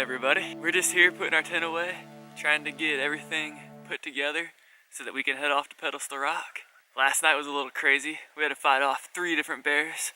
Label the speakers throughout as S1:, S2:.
S1: everybody. We're just here putting our tent away, trying to get everything put together so that we can head off to Pedestal Rock. Last night was a little crazy. We had to fight off 3 different bears,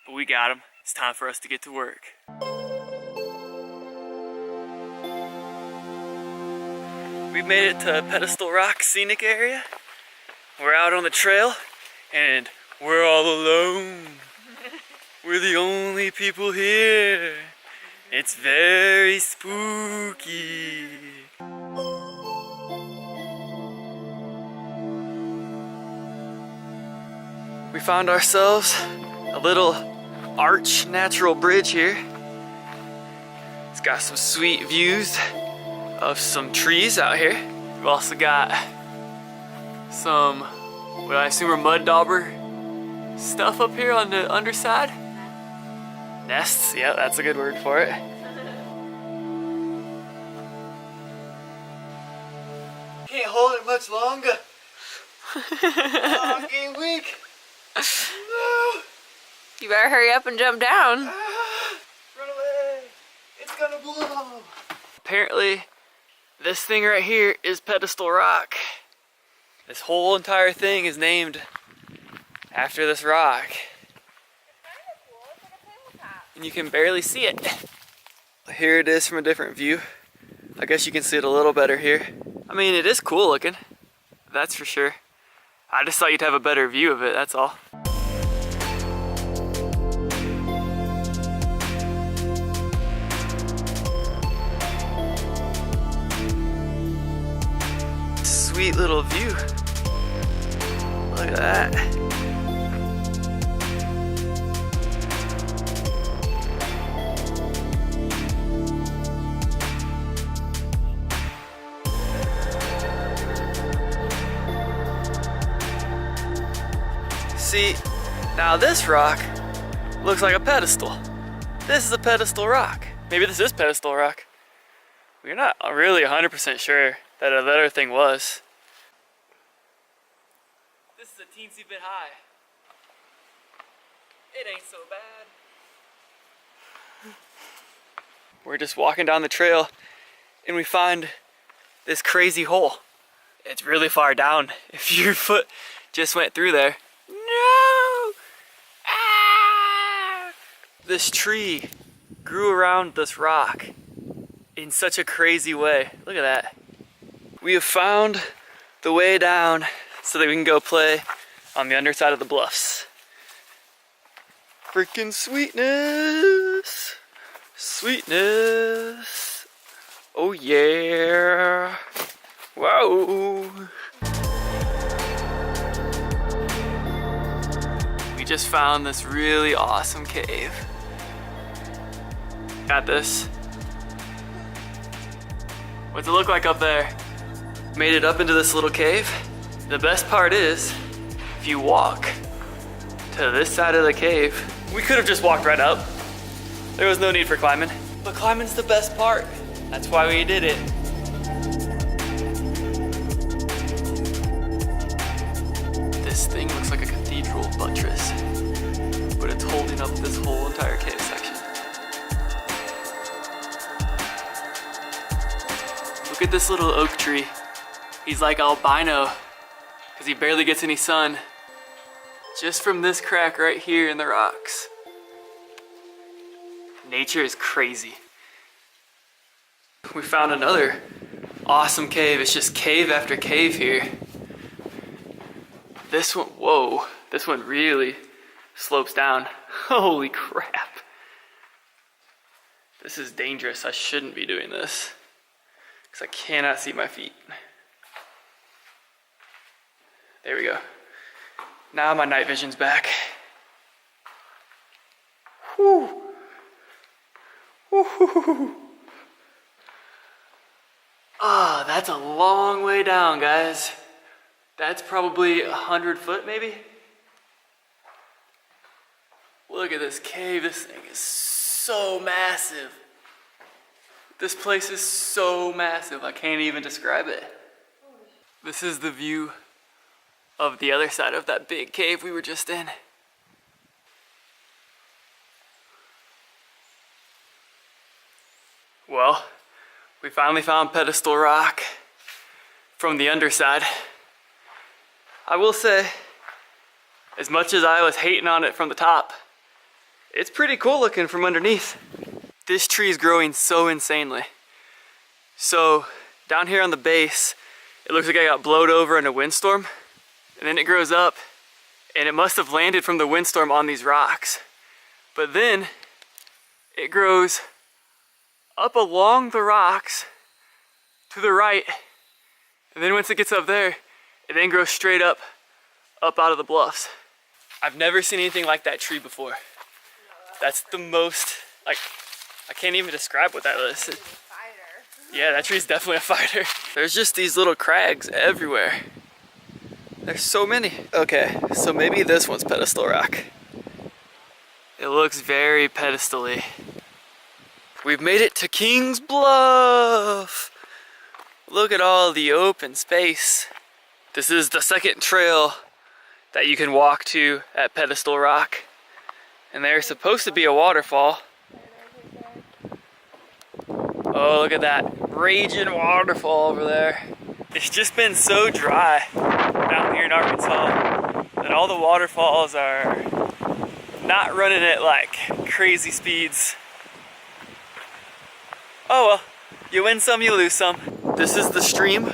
S1: but we got them. It's time for us to get to work. We've made it to Pedestal Rock Scenic Area. We're out on the trail and we're all alone. We're the only people here. It's very spooky. We found ourselves a little arch natural bridge here. It's got some sweet views of some trees out here. We've also got some, what I assume are mud dauber stuff up here on the underside. Nests, yeah, that's a good word for it. Can't hold it much longer. Oh, I'm getting weak. No.
S2: You better hurry up and jump down.
S1: Run away. It's gonna blow. Apparently, this thing right here is Pedestal Rock. This whole entire thing is named after this rock. And you can barely see it. Here it is from a different view. I guess you can see it a little better here. I mean, it is cool looking, that's for sure. I just thought you'd have a better view of it, that's all. Sweet little view. Look at that. See, now this rock looks like a pedestal. This is a pedestal rock. Maybe this is Pedestal Rock. We're not really 100% sure that the other thing was. This is a teensy bit high. It ain't so bad. We're just walking down the trail and we find this crazy hole. It's really far down. If your foot just went through there. No! Ah! This tree grew around this rock in such a crazy way. Look at that. We have found the way down so that we can go play on the underside of the bluffs. Freaking sweetness! Sweetness! Oh yeah! Whoa! We just found this really awesome cave. Got this. What's it look like up there? Made it up into this little cave. The best part is, if you walk to this side of the cave, we could have just walked right up. There was no need for climbing. But climbing's the best part. That's why we did it. This thing looks like a cathedral buttress, but it's holding up this whole entire cave section. Look at this little oak tree. He's like albino because he barely gets any sun. Just from this crack right here in the rocks. Nature is crazy. We found another awesome cave. It's just cave after cave here. This one, whoa, this one really slopes down. Holy crap. This is dangerous. I shouldn't be doing this because I cannot see my feet. There we go. Now my night vision's back. Whew. Woo-hoo-hoo-hoo. Ah, that's a long way down, guys. That's probably 100 foot, maybe? Look at this cave. This thing is so massive. This place is so massive. I can't even describe it. This is the view of the other side of that big cave we were just in. Well, we finally found Pedestal Rock from the underside. I will say, as much as I was hating on it from the top, it's pretty cool looking from underneath. This tree is growing so insanely. So down here on the base, it looks like I got blowed over in a windstorm, and then it grows up, and it must have landed from the windstorm on these rocks. But then it grows up along the rocks to the right, and then once it gets up there, it then grows straight up out of the bluffs. I've never seen anything like that tree before. That's the most, like, I can't even describe what that is. Yeah, that tree's definitely a fighter. There's just these little crags everywhere. There's so many. Okay, so maybe this one's Pedestal Rock. It looks very pedestal-y. We've made it to King's Bluff. Look at all the open space. This is the second trail that you can walk to at Pedestal Rock. And there's supposed to be a waterfall. Oh, look at that raging waterfall over there. It's just been so dry down here in Arkansas that all the waterfalls are not running at like crazy speeds. Oh well, you win some, you lose some. This is the stream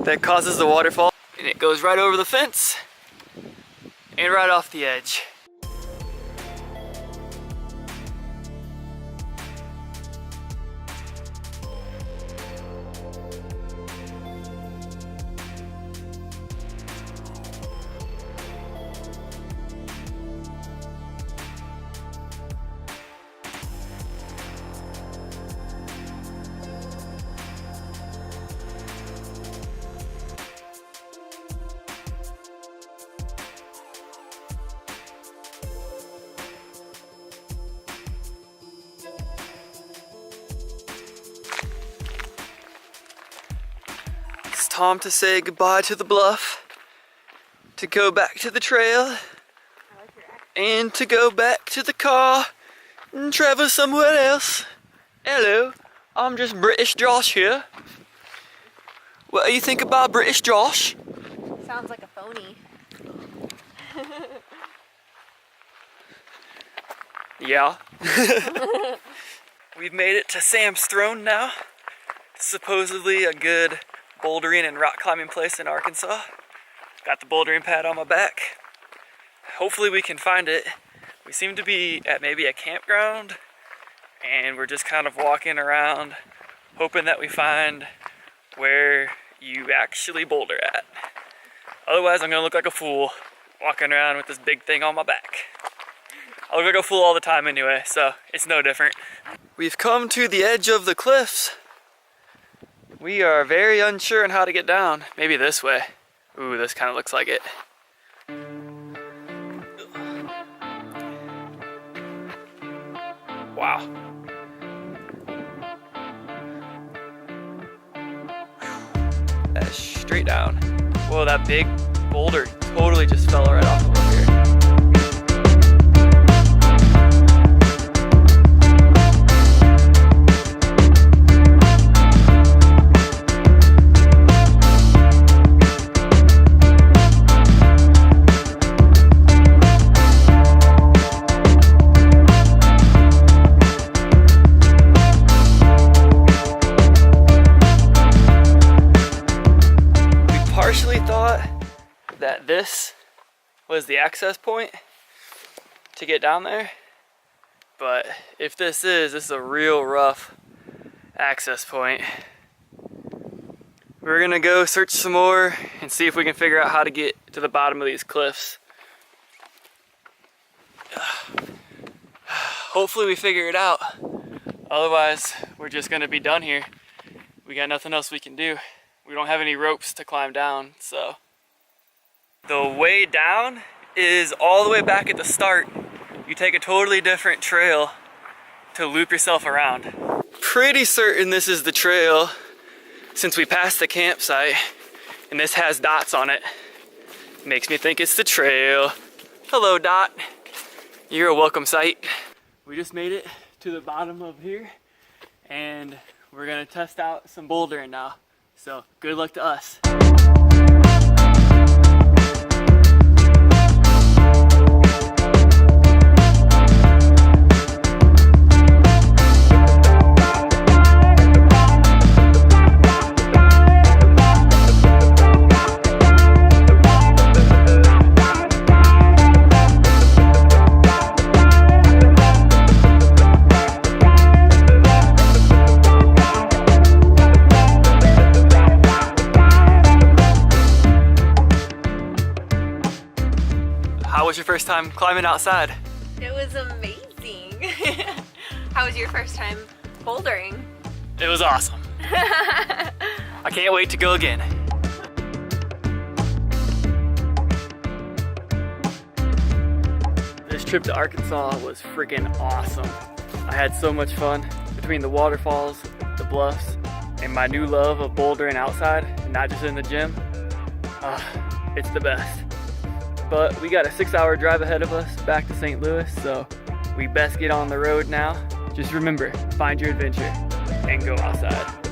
S1: that causes the waterfall, and it goes right over the fence and right off the edge. It's time to say goodbye to the bluff, to go back to the trail, and to go back to the car and travel somewhere else. Hello, I'm just British Josh here. What do you think about British Josh?
S2: Sounds like a phony.
S1: Yeah. We've made it to Sam's Throne now. Supposedly a good bouldering and rock climbing place in Arkansas. Got the bouldering pad on my back. Hopefully we can find it. We seem to be at maybe a campground, and we're just kind of walking around hoping that we find where you actually boulder at. Otherwise I'm gonna look like a fool walking around with this big thing on my back. I look like a fool all the time anyway, so it's no different. We've come to the edge of the cliffs. We are very unsure on how to get down. Maybe this way. Ooh, this kind of looks like it. Wow. That's straight down. Whoa, that big boulder totally just fell right off over here. That this was the access point to get down there, but if this is a real rough access point. We're gonna go search some more and see if we can figure out how to get to the bottom of these cliffs. Hopefully we figure it out, otherwise we're just gonna be done here. We got nothing else we can do. We don't have any ropes to climb down, so. The way down is all the way back at the start. You take a totally different trail to loop yourself around. Pretty certain this is the trail since we passed the campsite and this has dots on it. Makes me think it's the trail. Hello, Dot. You're a welcome sight. We just made it to the bottom of here and we're gonna test out some bouldering now. So good luck to us. How was your first time climbing outside?
S2: It was amazing. How was your first time bouldering?
S1: It was awesome. I can't wait to go again. This trip to Arkansas was freaking awesome. I had so much fun between the waterfalls, the bluffs, and my new love of bouldering outside, and not just in the gym. It's the best. But we got a 6-hour drive ahead of us back to St. Louis, so we best get on the road now. Just remember, find your adventure and go outside.